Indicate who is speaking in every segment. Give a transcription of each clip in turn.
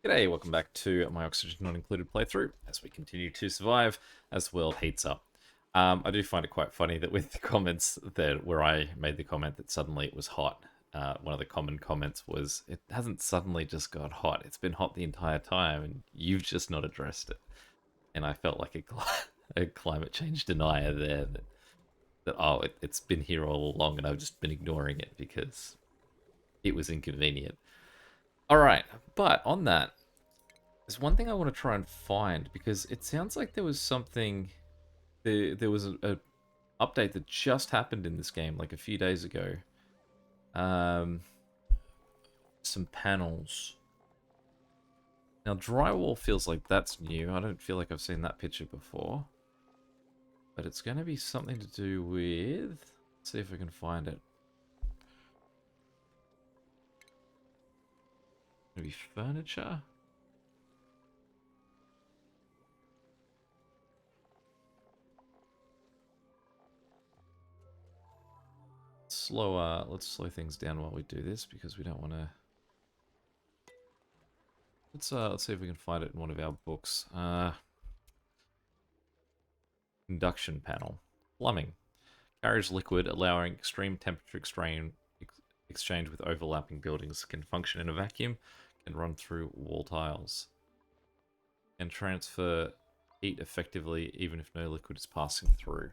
Speaker 1: G'day, welcome back to my Oxygen Not Included playthrough as we continue to survive as the world heats up. I do find it quite funny that with the comments that where I made the comment that suddenly it was hot, one of the common comments was, it hasn't suddenly just got hot, it's been hot the entire time and you've just not addressed it. And I felt like a climate change denier there that it's been here all along and I've just been ignoring it because it was inconvenient. Alright, but on that, there's one thing I want to try and find because it sounds like there was something. There was a update that just happened in this game like a few days ago. Some panels. Now drywall feels like that's new. I don't feel like I've seen that picture before. But it's going to be something to do with. Let's see if I can find it. Maybe furniture. Let's slow things down while we do this because we don't want to. Let's see if we can find it in one of our books. Induction panel, plumbing, carries liquid, allowing extreme temperature exchange with overlapping buildings. Can function in a vacuum. Can run through wall tiles. Can transfer heat effectively even if no liquid is passing through.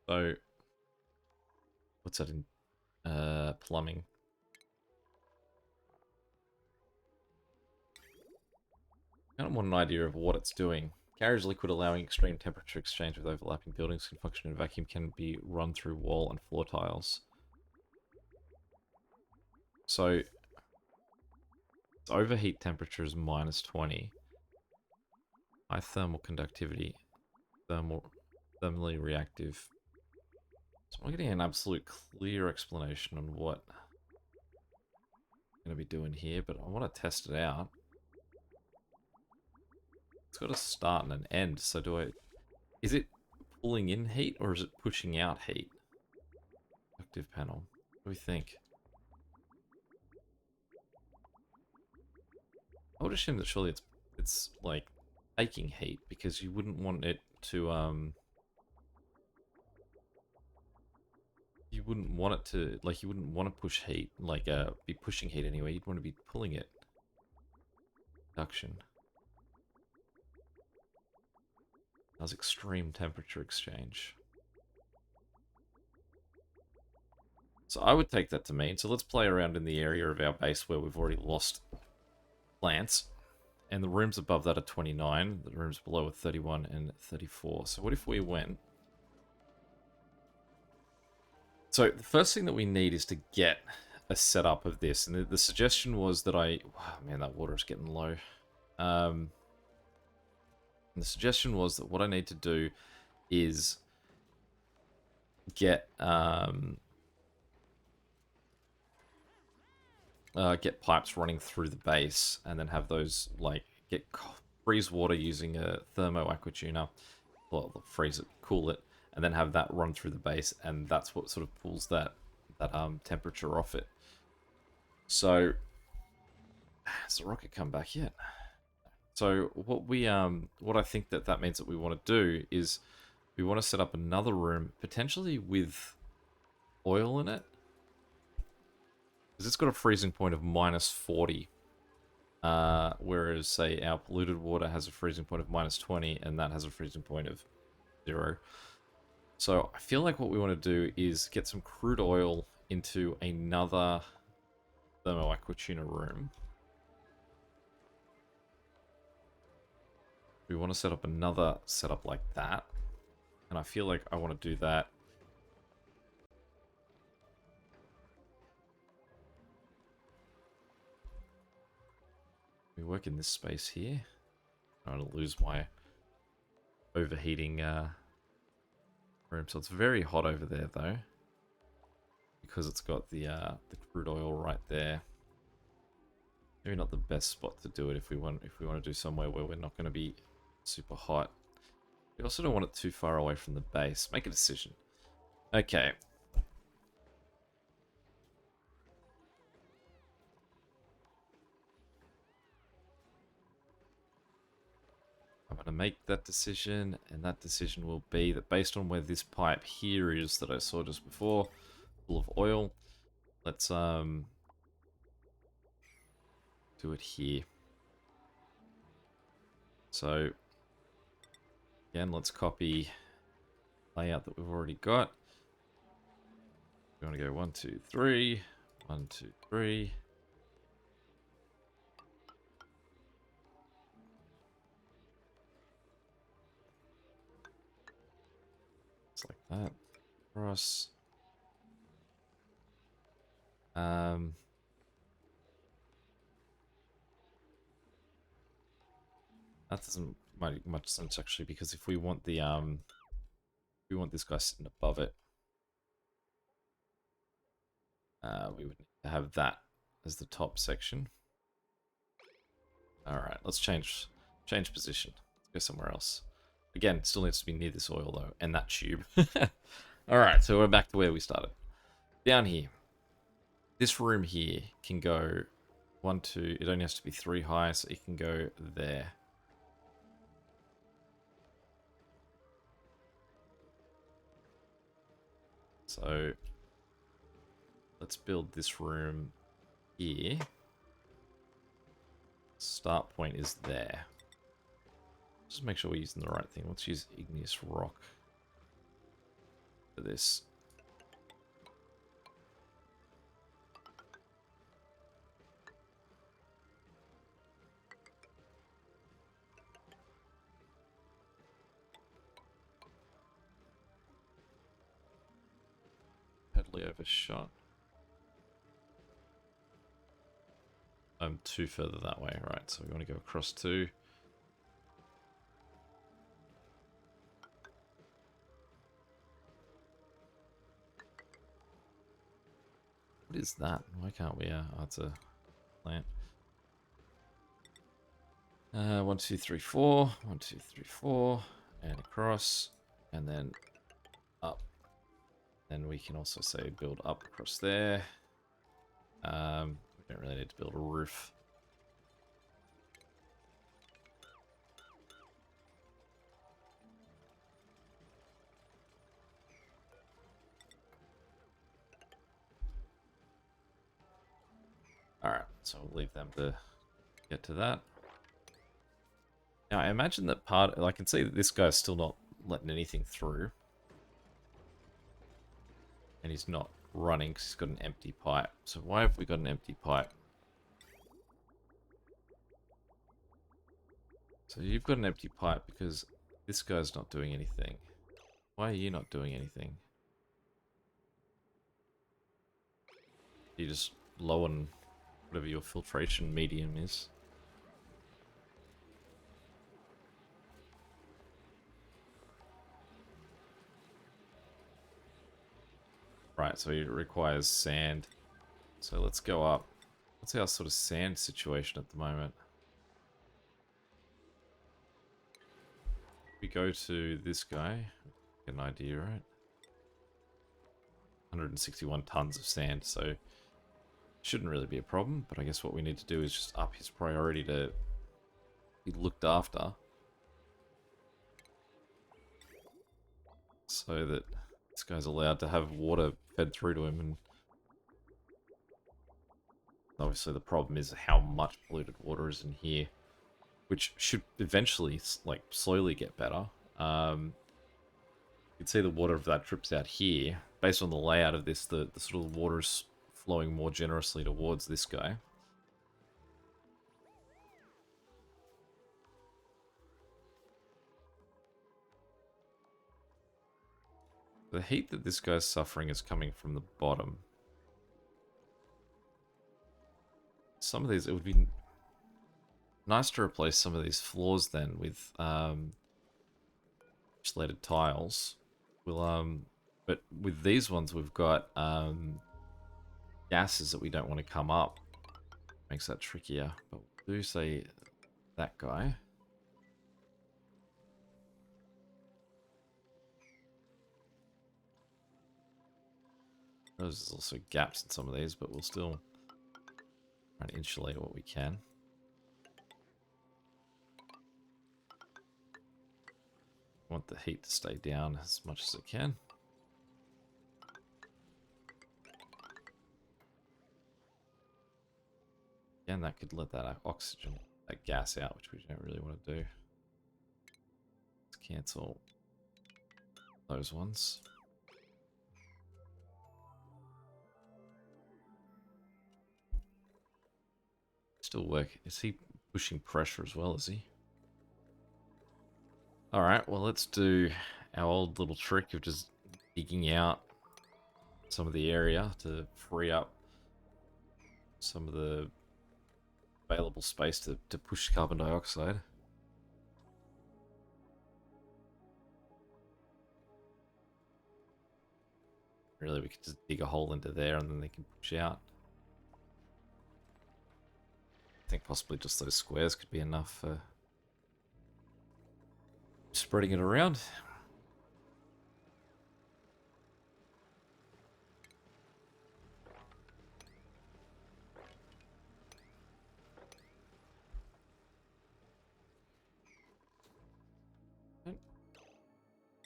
Speaker 1: So, what's that in plumbing? I kind of want an idea of what it's doing. Carries liquid, allowing extreme temperature exchange with overlapping buildings. Can function in a vacuum. Can be run through wall and floor tiles. So, its overheat temperature is -20. High thermal conductivity. Thermally reactive. So I'm getting an absolute clear explanation on what I'm going to be doing here, but I want to test it out. It's got a start and an end, so is it pulling in heat or is it pushing out heat? Active panel. What do we think? I would assume that surely it's like taking heat because you wouldn't want it to you wouldn't want it to, like, you wouldn't want to push heat, like, be pushing heat anyway. You'd want to be pulling it. Induction. Does extreme temperature exchange. So I would take that to mean. So let's play around in the area of our base where we've already lost plants. And the rooms above that are 29. The rooms below are 31 and 34. So what if we went... So the first thing that we need is to get a setup of this. And the suggestion was that wow, man, that water is getting low. And the suggestion was that what I need to do is get pipes running through the base, and then have those, like, freeze water using a thermo aquatuner, well, freeze it, cool it, and then have that run through the base, and that's what sort of pulls that temperature off it. So, has the rocket come back yet? So what I think that means that we want to do is we want to set up another room, potentially with oil in it. Because it's got a freezing point of -40. Whereas, say, our polluted water has a freezing point of -20, and that has a freezing point of 0. So I feel like what we want to do is get some crude oil into another thermo aquatuner room. We want to set up another setup like that. And I feel like I want to do that. We work in this space here. I don't want to lose my overheating room. So it's very hot over there though, because it's got the crude oil right there. Maybe not the best spot to do it if we want to do somewhere where we're not going to be super hot. We also don't want it too far away from the base. Make a decision. Okay. to make that decision, and that decision will be that based on where this pipe here is that I saw just before, full of oil, let's do it here. So again, let's copy layout that we've already got. We want to go 1, 2, 3, 1, 2, 3. It's like that. Cross. That doesn't make much sense actually, because if we want the we want this guy sitting above it, we would need to have that as the top section. All right, let's change position. Let's go somewhere else. Again, still needs to be near this oil though, and that tube. All right, so we're back to where we started. Down here, this room here can go 1, 2. It only has to be 3 high, so it can go there. So let's build this room here. Start point is there. Just make sure we're using the right thing. Let's use igneous rock for this. Totally overshot. I'm 2 further that way, right? So we want to go across 2. What is that? Why can't we? Oh, it's a plant. 1, 2, 3, 4. 1, 2, 3, 4, and across, and then up. Then we can also say build up across there. We don't really need to build a roof. Alright, so we'll leave them to get to that. Now, I imagine that I can see that this guy's still not letting anything through. And he's not running because he's got an empty pipe. So why have we got an empty pipe? So you've got an empty pipe because this guy's not doing anything. Why are you not doing anything? You just low on whatever your filtration medium is. Right, so it requires sand. So let's go up. What's our sort of sand situation at the moment? We go to this guy. Get an idea, right? 161 tons of sand, so shouldn't really be a problem. But I guess what we need to do is just up his priority to be looked after, so that this guy's allowed to have water fed through to him. And obviously the problem is how much polluted water is in here, which should eventually, like, slowly get better. You can see the water that drips out here. Based on the layout of this, the sort of water is flowing more generously towards this guy. The heat that this guy's suffering is coming from the bottom. Some of these, it would be nice to replace some of these floors then with insulated tiles. But with these ones we've got gases that we don't want to come up. Makes that trickier. But we'll do say that guy. There's also gaps in some of these, but we'll still try and insulate what we can. want the heat to stay down as much as it can. Again, that could let that oxygen, that gas out, which we don't really want to do. Let's cancel those ones. Still work. Is he pushing pressure as well, is he? Alright, well let's do our old little trick of just digging out some of the area to free up some of the available space to push carbon dioxide. Really, we could just dig a hole into there and then they can push out. I think possibly just those squares could be enough for spreading it around.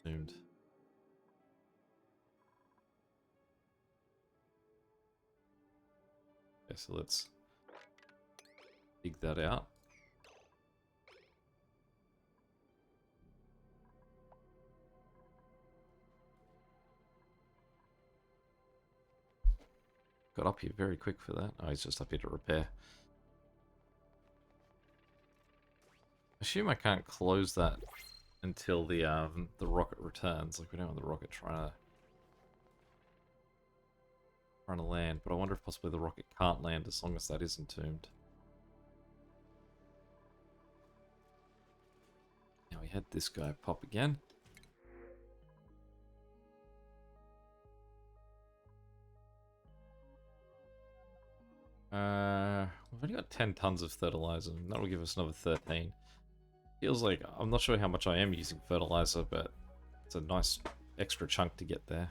Speaker 1: Zoomed. Okay, so let's dig that out. Got up here very quick for that. Oh, he's just up here to repair. I assume I can't close that until the rocket returns. Like, we don't want the rocket trying to land, but I wonder if possibly the rocket can't land as long as that is entombed. Now we had this guy pop again. We've only got 10 tons of fertilizer, and that'll give us another 13. Feels like, I'm not sure how much I am using fertilizer, but it's a nice extra chunk to get there.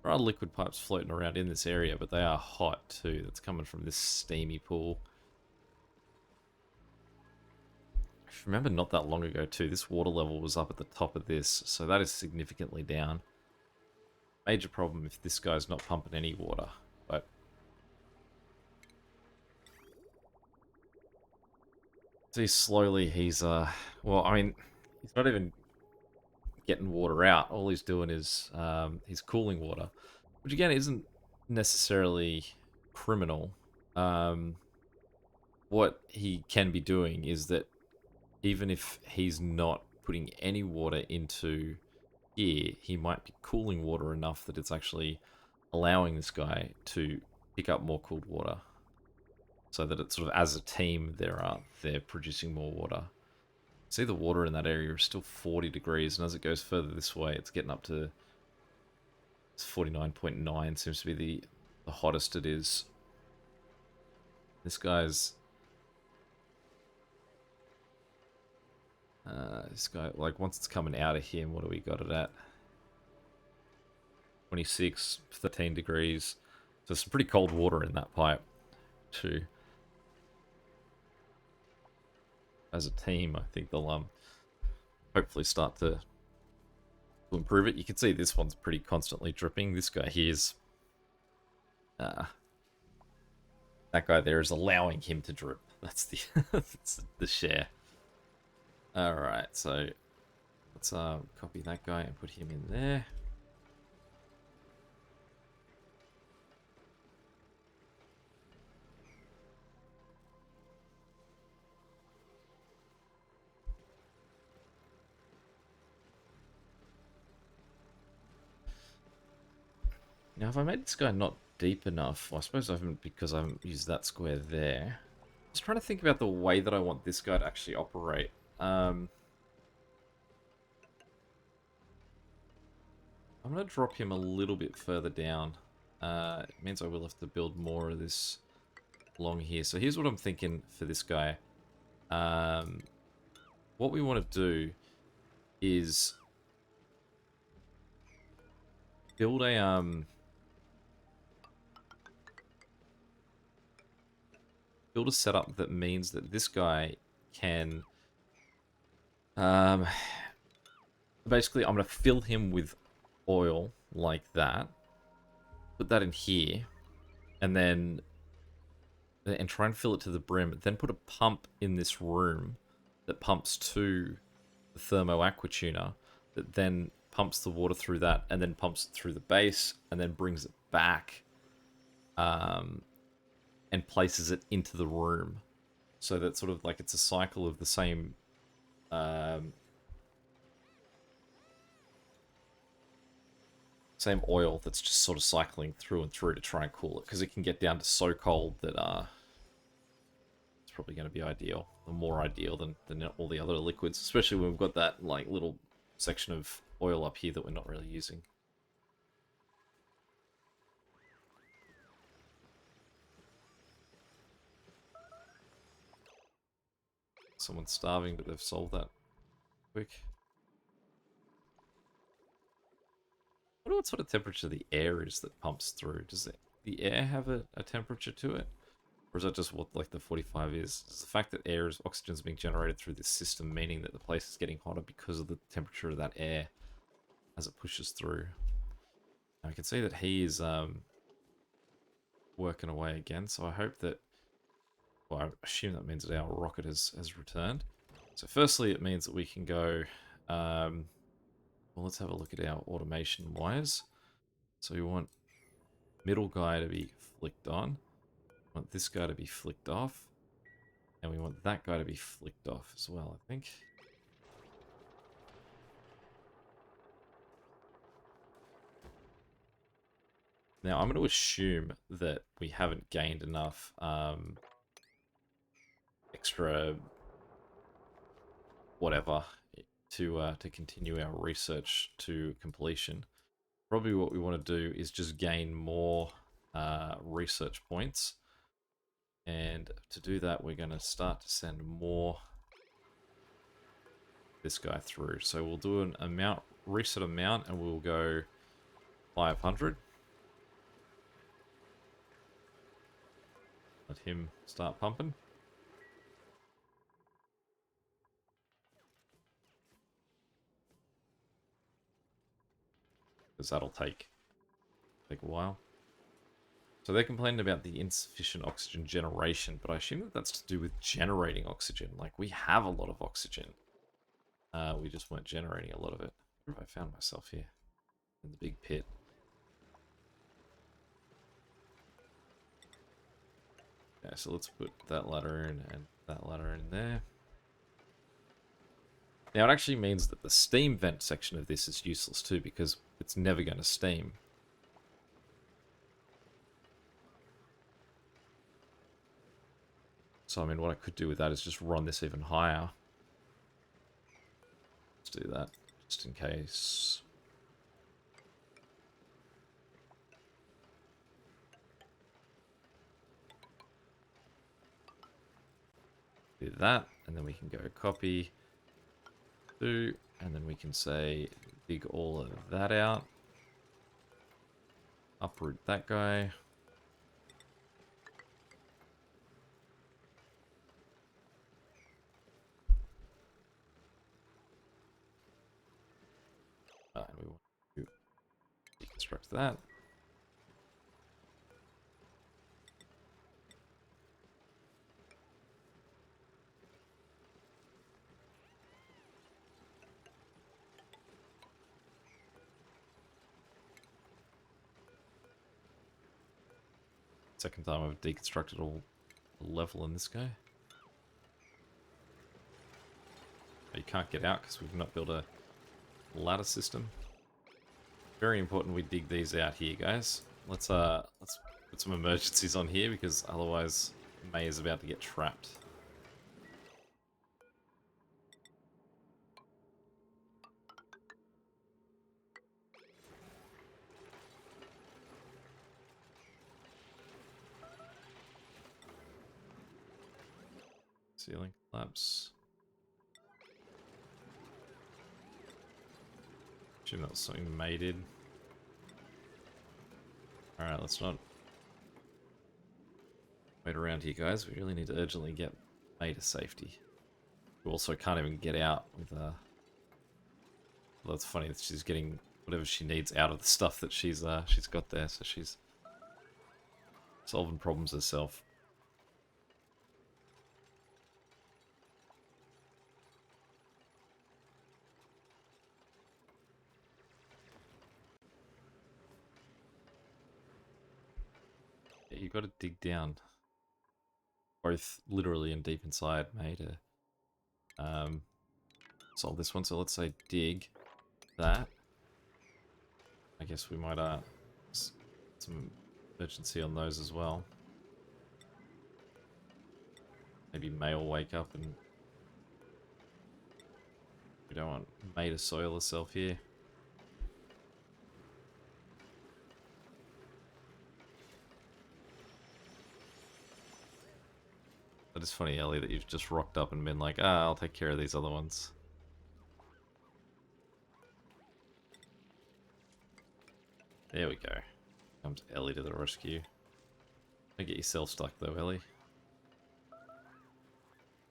Speaker 1: There are liquid pipes floating around in this area, but they are hot too. That's coming from this steamy pool. If you remember not that long ago too, this water level was up at the top of this, so that is significantly down. Major problem if this guy's not pumping any water, but see, slowly he's well, I mean, he's not even getting water out. All he's doing is he's cooling water, which again isn't necessarily criminal. What he can be doing is that even if he's not putting any water into here, he might be cooling water enough that it's actually allowing this guy to pick up more cooled water. So that it's sort of, as a team, they're producing more water. See, the water in that area is still 40 degrees, and as it goes further this way, it's getting up to 49.9, seems to be the hottest it is. This guy's... this guy, like, once it's coming out of him, what do we got it at? 26, 13 degrees. So some pretty cold water in that pipe, too. As a team, I think they'll hopefully start to improve it. You can see this one's pretty constantly dripping. This guy here's that guy there is allowing him to drip. That's the that's the share. All right, so let's copy that guy and put him in there. Now, if I made this guy not deep enough, well, I suppose I haven't, because I haven't used that square there. I was trying to think about the way that I want this guy to actually operate. I'm going to drop him a little bit further down. It means I will have to build more of this along here. So here's what I'm thinking for this guy. What we want to do is build build a setup that means that this guy can... Um, basically, I'm going to fill him with oil like that. Put that in here. And then... And try and fill it to the brim. Then put a pump in this room that pumps to the Thermo Aqua Tuner. That then pumps the water through that. And then pumps it through the base. And then brings it back. And places it into the room. So that sort of like it's a cycle of the same... same oil that's just sort of cycling through and through to try and cool it, because it can get down to so cold that it's probably going to be ideal, or more ideal than all the other liquids, especially when we've got that like little section of oil up here that we're not really using. Someone's starving, but they've solved that quick. I wonder what sort of temperature the air is that pumps through. Does the air have a temperature to it? Or is that just what like the 45 is? Is the fact that oxygen is being generated through this system meaning that the place is getting hotter because of the temperature of that air as it pushes through? Now I can see that he is working away again, so I hope that... Well, I assume that means that our rocket has returned. So firstly, it means that we can go... well, let's have a look at our automation wires. So we want middle guy to be flicked on. We want this guy to be flicked off. And we want that guy to be flicked off as well, I think. Now, I'm going to assume that we haven't gained enough extra whatever to continue our research to completion. Probably what we want to do is just gain more research points. And to do that, we're going to start to send more this guy through. So we'll do an amount, reset amount, and we'll go 500. Let him start pumping. Because that'll take a while. So they're complaining about the insufficient oxygen generation, but I assume that that's to do with generating oxygen. Like, we have a lot of oxygen. We just weren't generating a lot of it. Where have I found myself here? In the big pit. Okay, so let's put that ladder in and that ladder in there. Now, it actually means that the steam vent section of this is useless too, because it's never going to steam. So, I mean, what I could do with that is just run this even higher. Let's do that, just in case. Do that, and then we can go copy, do, and then we can say dig all of that out. Uproot that guy. And we want to deconstruct that. Second time I've deconstructed all the level in this guy. You can't get out because we've not built a ladder system. Very important we dig these out here, guys. Let's put some emergencies on here because otherwise May is about to get trapped. Ceiling collapse. Assume that was something May did. Alright, let's not Wait around here, guys. We really need to urgently get May to safety. We also can't even get out with Well, that's funny that she's getting whatever she needs out of the stuff that she's got there, so she's solving problems herself. Yeah, you got to dig down, both literally and deep inside, May, to solve this one. So let's say dig that. I guess we might some urgency on those as well. Maybe May will wake up and we don't want May to soil herself here. That is funny, Ellie, that you've just rocked up and been like, ah, I'll take care of these other ones. There we go. Comes Ellie to the rescue. Don't get yourself stuck though, Ellie.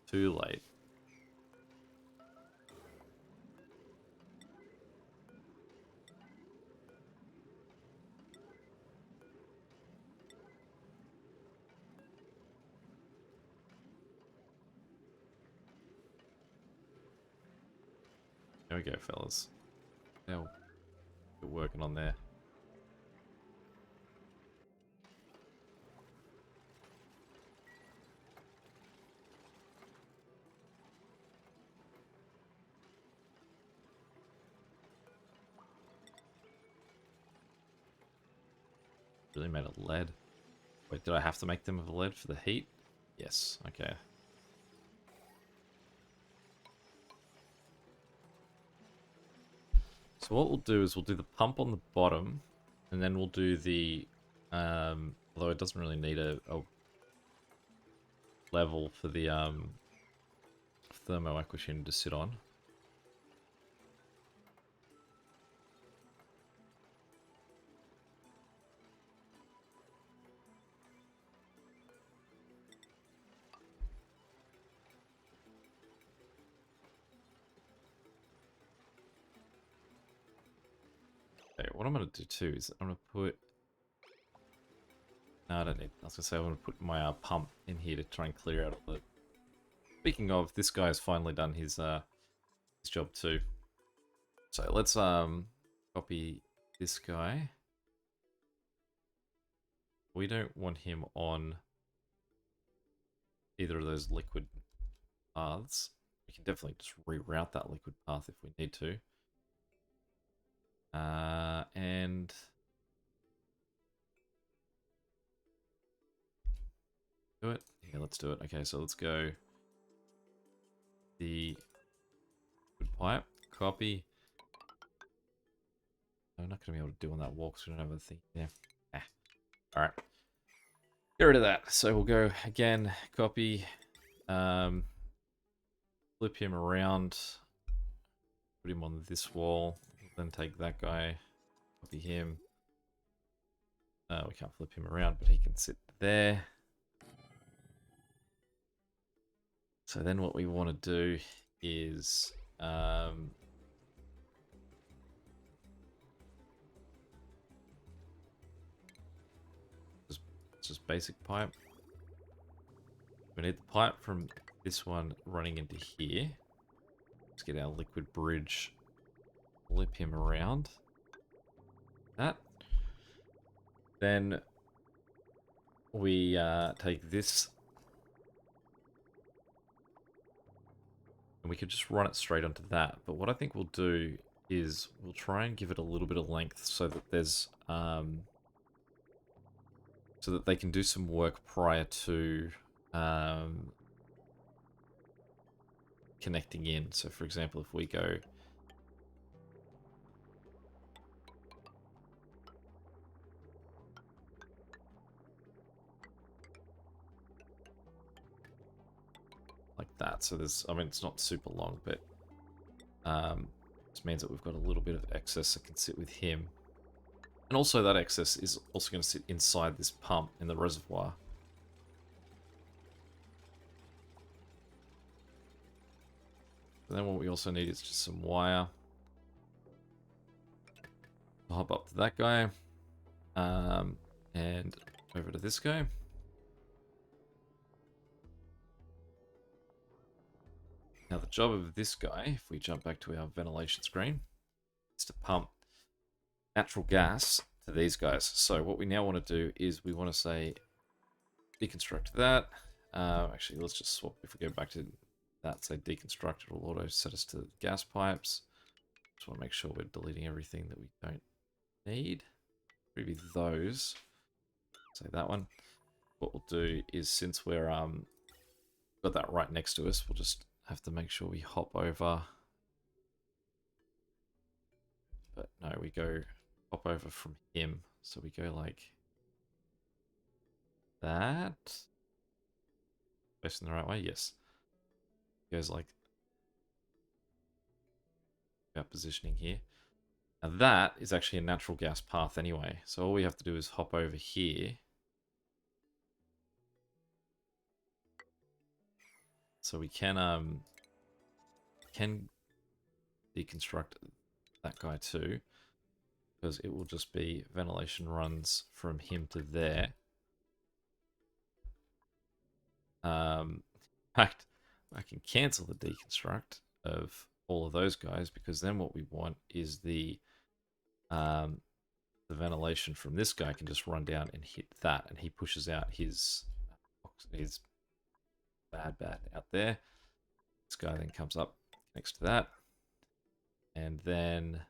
Speaker 1: Too late. There we go, fellas. Now, we're working on there. Really made of lead. Wait, did I have to make them of lead for the heat? Yes, okay. So what we'll do is we'll do the pump on the bottom, and then we'll do the, although it doesn't really need a level for the thermo aqua to sit on. Okay, what I'm going to do too is I'm going to put... No, I don't need... I was going to say I'm going to put my pump in here to try and clear out all the... Speaking of, this guy has finally done his job too. So let's copy this guy. We don't want him on either of those liquid paths. We can definitely just reroute that liquid path if we need to. And do it. Yeah, let's do it. Okay, so let's go the good pipe, copy. I'm not going to be able to do on that wall because we don't have a thing there. Ah. Alright. Get rid of that. So we'll go again, copy, flip him around, put him on this wall, then take that guy, copy him. We can't flip him around, but he can sit there. So then what we want to do is just basic pipe. We need the pipe from this one running into here. Let's get our liquid bridge, flip him around. That. Then we take this and we could just run it straight onto that. But what I think we'll do is we'll try and give it a little bit of length so that there's so that they can do some work prior to connecting in. So for example, if we go like that, so there's, I mean, it's not super long, but this means that we've got a little bit of excess that can sit with him. And also that excess is also going to sit inside this pump in the reservoir. And then what we also need is just some wire. I'll hop up to that guy. And over to this guy. Now the job of this guy, if we jump back to our ventilation screen, is to pump natural gas to these guys. So what we now want to do is we want to say deconstruct that. Actually, let's just swap. If we go back to that, say deconstruct, it'll auto set us to gas pipes. Just want to make sure we're deleting everything that we don't need. Maybe those. Say that one. What we'll do is, since we're got that right next to us, we'll just have to make sure we hop over. But no, we go hop over from him. So we go like that. Facing the right way? Yes. Goes like about positioning here. Now that is actually a natural gas path anyway. So all we have to do is hop over here. So we can deconstruct that guy too, because it will just be ventilation runs from him to there. In fact, I can cancel the deconstruct of all of those guys, because then what we want is the ventilation from this guy can just run down and hit that, and he pushes out his bad out there. This guy then comes up next to that, and then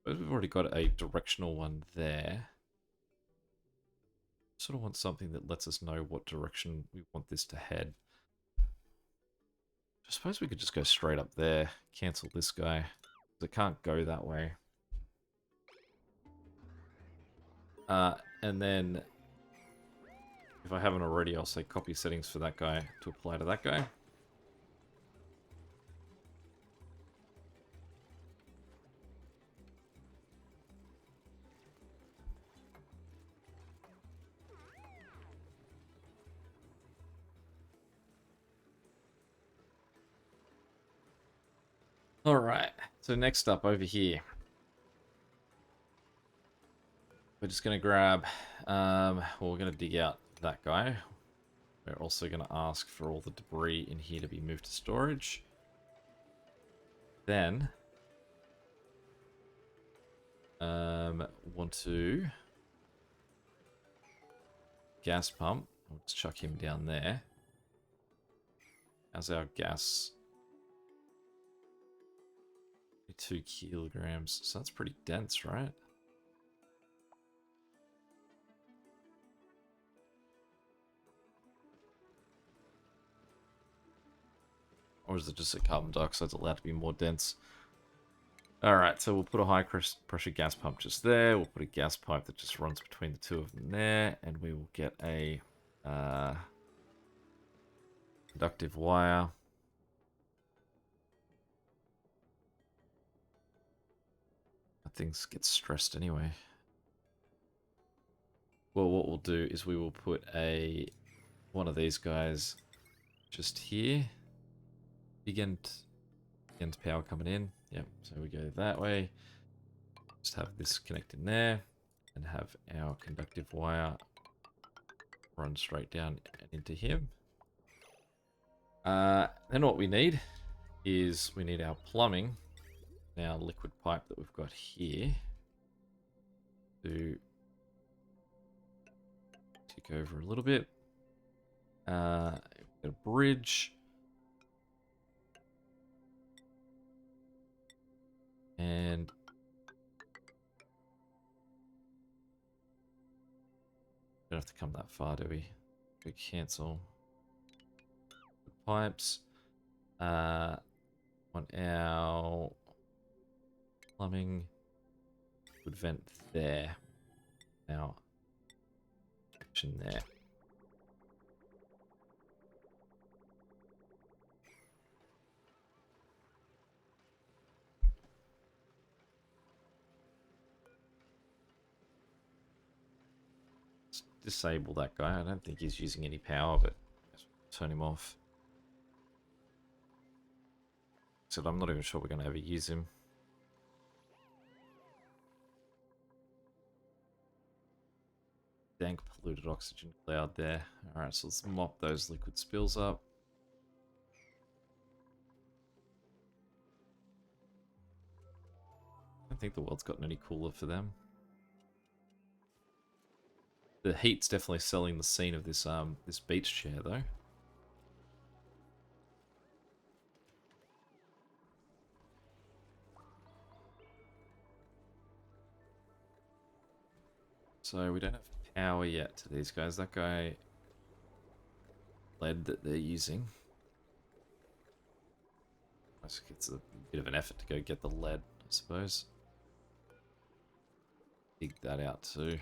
Speaker 1: we've already got a directional one there. Sort of want something that lets us know what direction we want this to head. I suppose we could just go straight up there, cancel this guy, because it can't go that way. And then, if I haven't already, I'll say copy settings for that guy to apply to that guy. Alright, so next up over here, we're just going to grab, well, we're going to dig out that guy. We're also going to ask for all the debris in here to be moved to storage. Then, want to gas pump. Let's chuck him down there. How's our gas? 2 kilograms. So that's pretty dense, right? Or is it just that carbon dioxide's allowed to be more dense? Alright, so we'll put a high pressure gas pump just there. We'll put a gas pipe that just runs between the two of them there. And we will get a conductive wire. Things get stressed anyway. Well, what we'll do is we will put one of these guys just here. Begin to power coming in. Yep, so we go that way. Just have this connect in there and have our conductive wire run straight down and into him. Then what we need is we need our plumbing. Now liquid pipe that we've got here to tick over a little bit. Got a bridge. And don't have to come that far, do we? We cancel the pipes. Want our plumbing would vent there. Now, in there. Let's disable that guy. I don't think he's using any power, but turn him off. toxic. I'm not even sure we're going to ever use him. Dank polluted oxygen cloud there. Alright, so let's mop those liquid spills up. I don't think the world's gotten any cooler for them. The heat's definitely selling the scene of this this beach chair though. So we don't have power yet to these guys. That guy lead that they're using. I think it's a bit of an effort to go get the lead, I suppose. Dig that out too.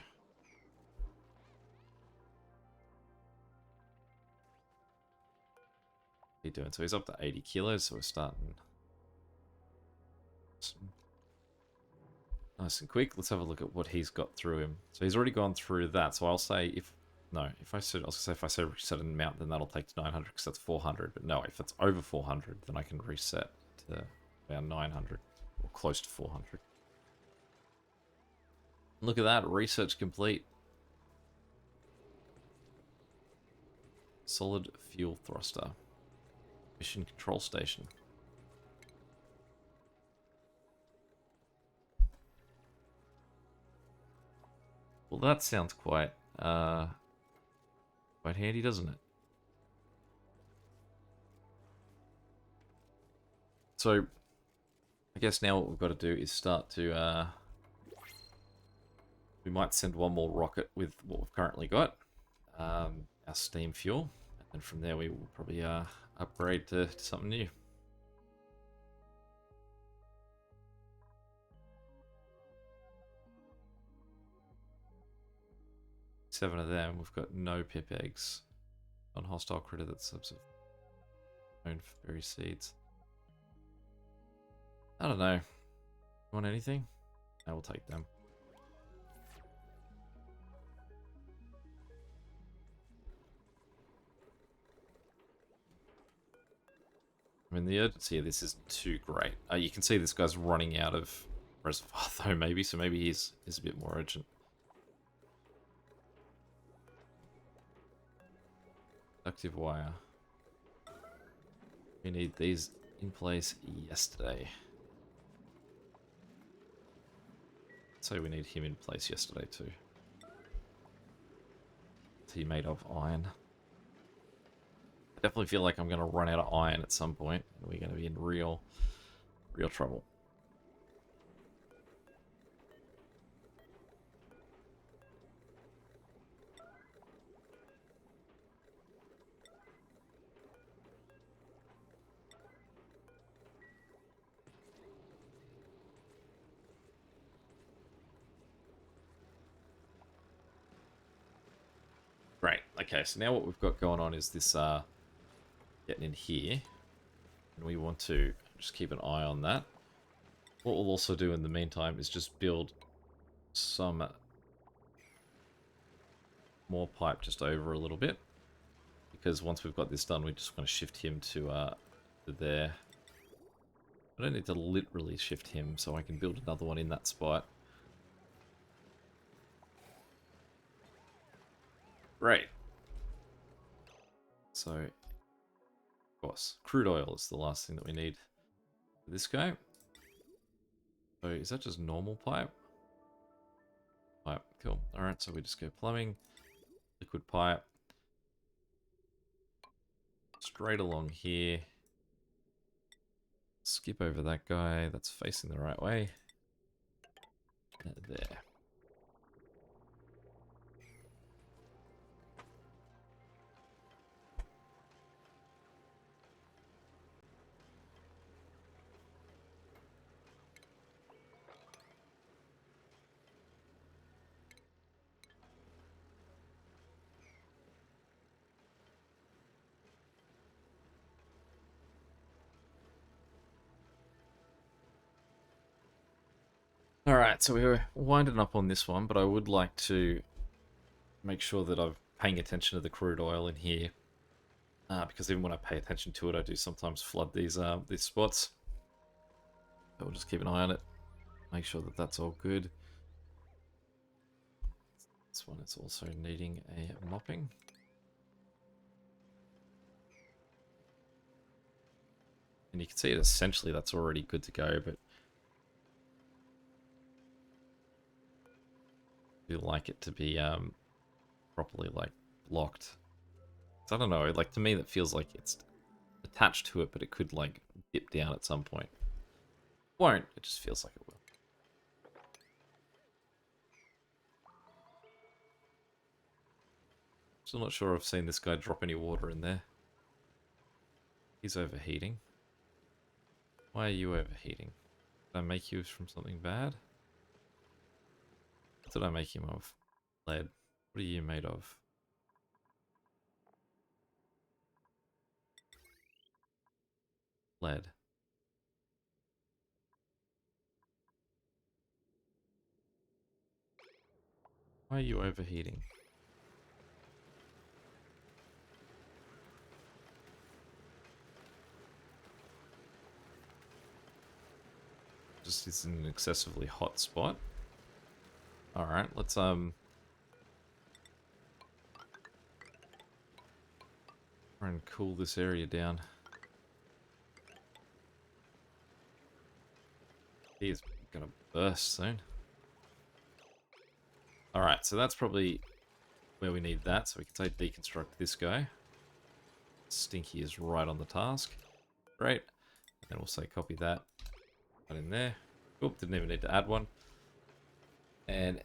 Speaker 1: What are you doing? So he's up to 80 kilos, so we're starting nice and quick. Let's have a look at what he's got through him. So he's already gone through that. So I'll say if I said reset and mount, then that'll take to 900 because that's 400. But no, if it's over 400, then I can reset to around 900 or close to 400. Look at that, research complete. Solid fuel thruster. Mission control station. Well, that sounds quite handy, doesn't it? So, I guess now what we've got to do is start to, we might send one more rocket with what we've currently got, our steam fuel, and from there we will probably upgrade to something new. Seven of them. We've got no pip eggs. Non-hostile critter that's known for berry seeds. I don't know. You want anything? I will take them. I mean, the urgency of this isn't too great. You can see this guy's running out of reservoir though, maybe, so maybe he's a bit more urgent. Conductive wire. We need these in place yesterday. So we need him in place yesterday too. Is he made of iron? I definitely feel like I'm going to run out of iron at some point, and we're going to be in real trouble. Great. Okay, so now what we've got going on is this getting in here, and we want to just keep an eye on that. What we'll also do in the meantime is just build some more pipe just over a little bit, because once we've got this done, we just want to shift him to there. I don't need to literally shift him, so I can build another one in that spot. Great. So, of course, crude oil is the last thing that we need for this guy. So, is that just normal pipe? Pipe, cool. Alright, so we just go plumbing, liquid pipe, straight along here. Skip over that guy, that's facing the right way. There. Alright, so we're winding up on this one, but I would like to make sure that I'm paying attention to the crude oil in here. Because even when I pay attention to it, I do sometimes flood these spots. So we'll just keep an eye on it. Make sure that that's all good. This one is also needing a mopping. And you can see it essentially that's already good to go, but I feel like it to be properly like locked. So I don't know, like to me that feels like it's attached to it, but it could like dip down at some point. Won't, it just feels like it will. Still not sure I've seen this guy drop any water in there. He's overheating. Why are you overheating? Did I make you from something bad? What did I make him of? Lead. What are you made of? Lead. Why are you overheating? Just is in an excessively hot spot. Alright, let's try and cool this area down. He is gonna burst soon. Alright, so that's probably where we need that, so we can say deconstruct this guy. Stinky is right on the task. Great. And then we'll say copy that. Right in there. Oop, didn't even need to add one. And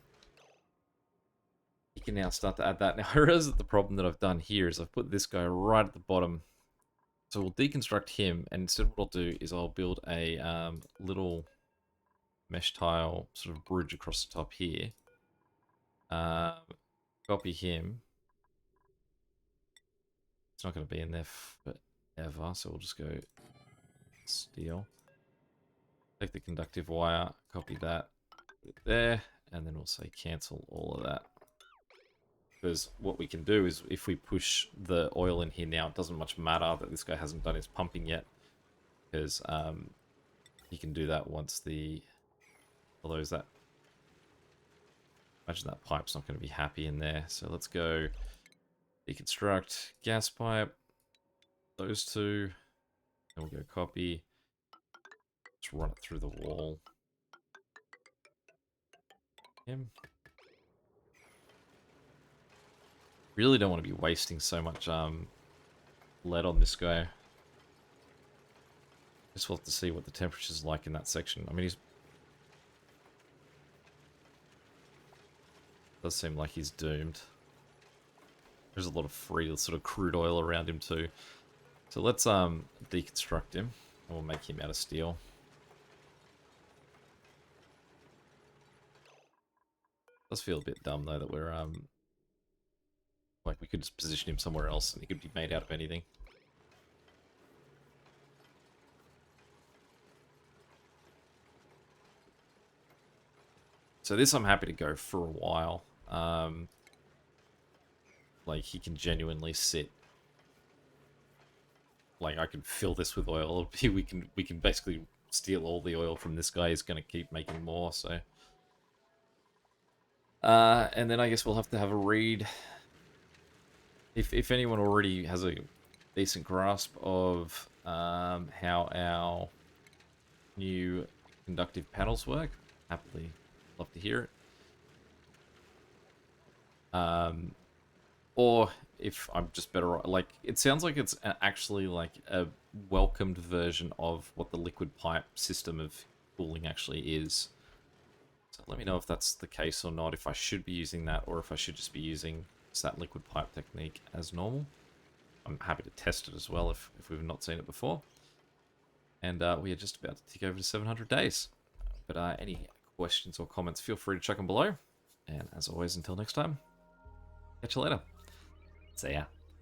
Speaker 1: you can now start to add that. Now, I realize that the problem that I've done here is I've put this guy right at the bottom. So we'll deconstruct him, and instead what I'll do is I'll build a little mesh tile sort of bridge across the top here. Copy him. It's not going to be in there forever, so we'll just go steel. Take the conductive wire, copy that, put it there, and then we'll say cancel all of that. Because what we can do is if we push the oil in here now, it doesn't much matter that this guy hasn't done his pumping yet. Because he can do that once the... Although is that... Imagine that pipe's not going to be happy in there. So let's go deconstruct gas pipe. Those two. Then we'll go copy. Let's run it through the wall. Him. Really don't want to be wasting so much lead on this guy. Just we'll have to see what the temperature's like in that section. I mean, he's... Does seem like he's doomed. There's a lot of free sort of crude oil around him too. So let's deconstruct him. And we'll make him out of steel. Does feel a bit dumb though that we're like we could just position him somewhere else and he could be made out of anything. So this I'm happy to go for a while. Like he can genuinely sit. Like I can fill this with oil. We can basically steal all the oil from this guy. He's going to keep making more. So, and then I guess we'll have to have a read. If anyone already has a decent grasp of how our new conductive panels work, happily love to hear it. Or if I'm just better, like, it sounds like it's actually like a welcomed version of what the liquid pipe system of cooling actually is. So let me know if that's the case or not, if I should be using that or if I should just be using that liquid pipe technique as normal. I'm happy to test it as well if we've not seen it before. And we are just about to tick over to 700 days. But any questions or comments, feel free to chuck them below. And as always, until next time, catch you later. See ya.